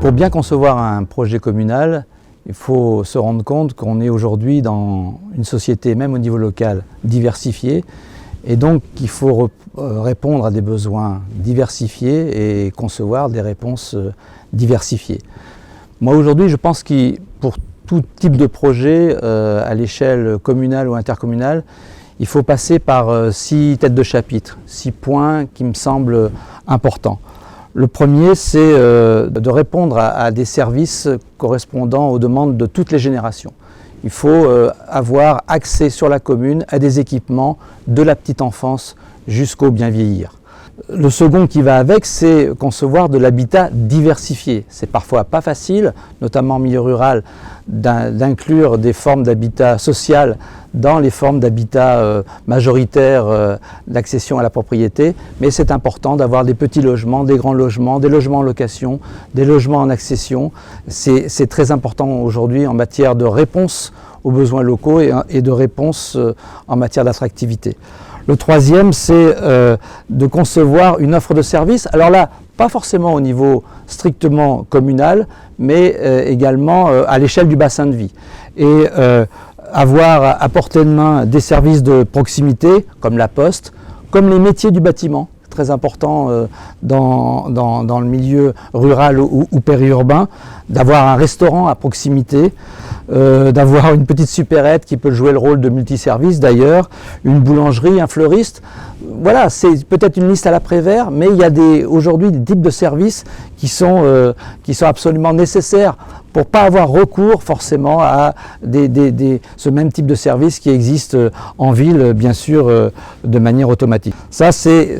Pour bien concevoir un projet communal, il faut se rendre compte qu'on est aujourd'hui dans une société, même au niveau local, diversifiée, et donc il faut répondre à des besoins diversifiés et concevoir des réponses diversifiées. Moi aujourd'hui, je pense que pour tout type de projet à l'échelle communale ou intercommunale, il faut passer par 6 têtes de chapitre, 6 points qui me semblent importants. Le premier, c'est de répondre à des services correspondant aux demandes de toutes les générations. Il faut avoir accès sur la commune à des équipements de la petite enfance jusqu'au bien vieillir. Le second qui va avec, c'est concevoir de l'habitat diversifié. C'est parfois pas facile, notamment en milieu rural, d'inclure des formes d'habitat social dans les formes d'habitat majoritaires d'accession à la propriété, mais c'est important d'avoir des petits logements, des grands logements, des logements en location, des logements en accession. C'est très important aujourd'hui en matière de réponse aux besoins locaux et de réponse en matière d'attractivité. Le troisième, c'est de concevoir une offre de service. Alors là, pas forcément au niveau strictement communal, mais également à l'échelle du bassin de vie. Et avoir à portée de main des services de proximité, comme la poste, comme les métiers du bâtiment, très important dans le milieu rural ou périurbain, d'avoir un restaurant à proximité, d'avoir une petite supérette qui peut jouer le rôle de multiservice d'ailleurs, une boulangerie, un fleuriste. Voilà, c'est peut-être une liste à l'après-vert, mais il y a aujourd'hui des types de services qui sont absolument nécessaires pour ne pas avoir recours forcément à ce même type de service qui existe en ville, bien sûr, de manière automatique. Ça, c'est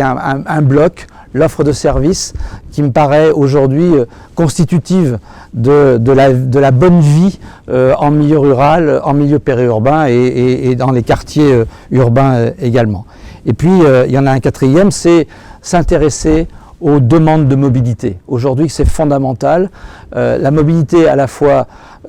un bloc, l'offre de service, qui me paraît aujourd'hui constitutive de la bonne vie en milieu rural, en milieu périurbain et dans les quartiers urbains également. Et puis, il y en a un quatrième, c'est s'intéresser aux demandes de mobilité. Aujourd'hui, c'est fondamental. La mobilité à la fois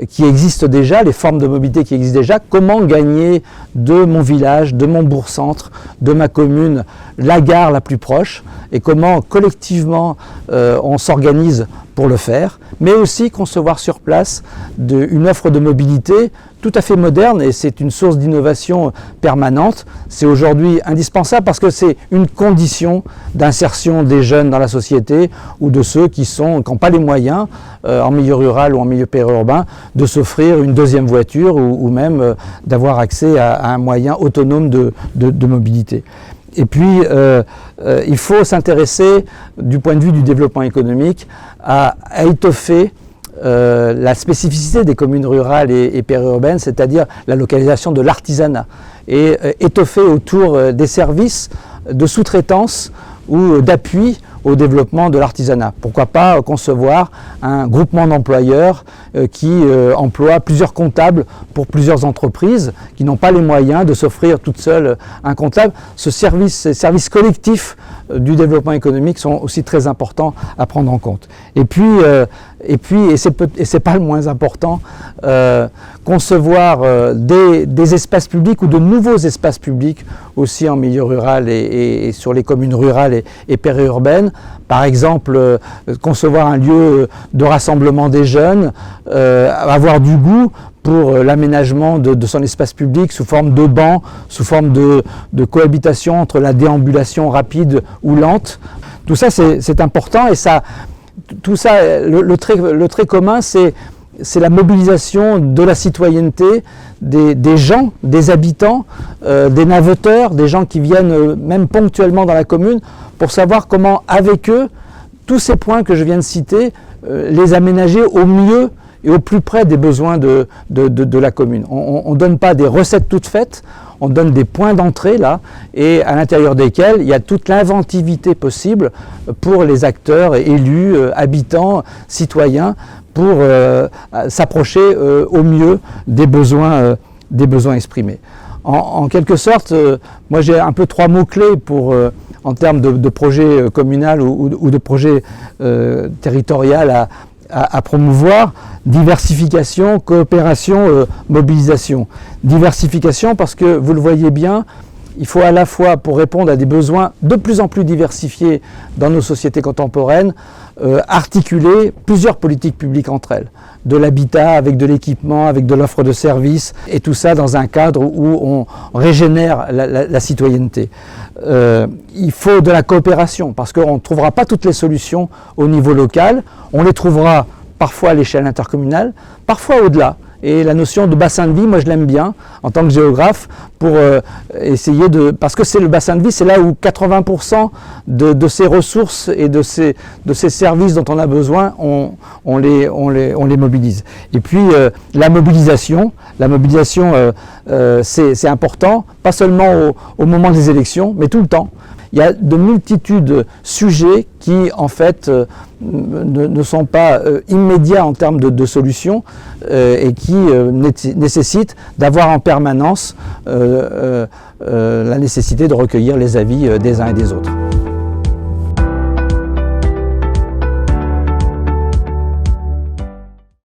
qui existe déjà, les formes de mobilité qui existent déjà, comment gagner de mon village, de mon bourg-centre, de ma commune, la gare la plus proche, et comment collectivement on s'organise pour le faire, mais aussi concevoir sur place une offre de mobilité tout à fait moderne, et c'est une source d'innovation permanente. C'est aujourd'hui indispensable parce que c'est une condition d'insertion des jeunes dans la société ou de ceux qui n'ont pas les moyens, en milieu rural ou en milieu périurbain, de s'offrir une deuxième voiture ou même d'avoir accès à un moyen autonome de mobilité. Et puis, il faut s'intéresser, du point de vue du développement économique, à étoffer la spécificité des communes rurales et périurbaines, c'est-à-dire la localisation de l'artisanat, et étoffer autour des services de sous-traitance ou d'appui au développement de l'artisanat. Pourquoi pas concevoir un groupement d'employeurs qui emploie plusieurs comptables pour plusieurs entreprises qui n'ont pas les moyens de s'offrir toutes seules un comptable. Ces services collectifs du développement économique sont aussi très importants à prendre en compte. Et c'est pas le moins important, concevoir des espaces publics ou de nouveaux espaces publics aussi en milieu rural et sur les communes rurales et périurbaines. Par exemple, concevoir un lieu de rassemblement des jeunes, avoir du goût pour l'aménagement de son espace public sous forme de bancs, sous forme de cohabitation entre la déambulation rapide ou lente. Tout ça, c'est important, et le trait commun, c'est la mobilisation de la citoyenneté, des gens, des habitants, des navetteurs, des gens qui viennent même ponctuellement dans la commune, pour savoir comment, avec eux, tous ces points que je viens de citer, les aménager au mieux et au plus près des besoins de la commune. On ne donne pas des recettes toutes faites, on donne des points d'entrée là, et à l'intérieur desquels il y a toute l'inventivité possible pour les acteurs, élus, habitants, citoyens, pour s'approcher au mieux des besoins exprimés. En quelque sorte, moi j'ai un peu 3 mots-clés en termes de projet communal ou de projet territorial à promouvoir: diversification, coopération, mobilisation. Diversification parce que, vous le voyez bien, Il faut à la fois, pour répondre à des besoins de plus en plus diversifiés dans nos sociétés contemporaines, articuler plusieurs politiques publiques entre elles. De l'habitat, avec de l'équipement, avec de l'offre de services, et tout ça dans un cadre où on régénère la citoyenneté. Il faut de la coopération, parce qu'on ne trouvera pas toutes les solutions au niveau local, on les trouvera parfois à l'échelle intercommunale, parfois au-delà. Et la notion de bassin de vie, moi je l'aime bien en tant que géographe pour essayer de... Parce que c'est le bassin de vie, c'est là où 80% de ces ressources et de ces services dont on a besoin, on les mobilise. Et puis la mobilisation c'est important, pas seulement au moment des élections, mais tout le temps. Il y a de multitudes de sujets qui, en fait, ne sont pas immédiats en termes de solutions et qui nécessitent d'avoir en permanence la nécessité de recueillir les avis des uns et des autres.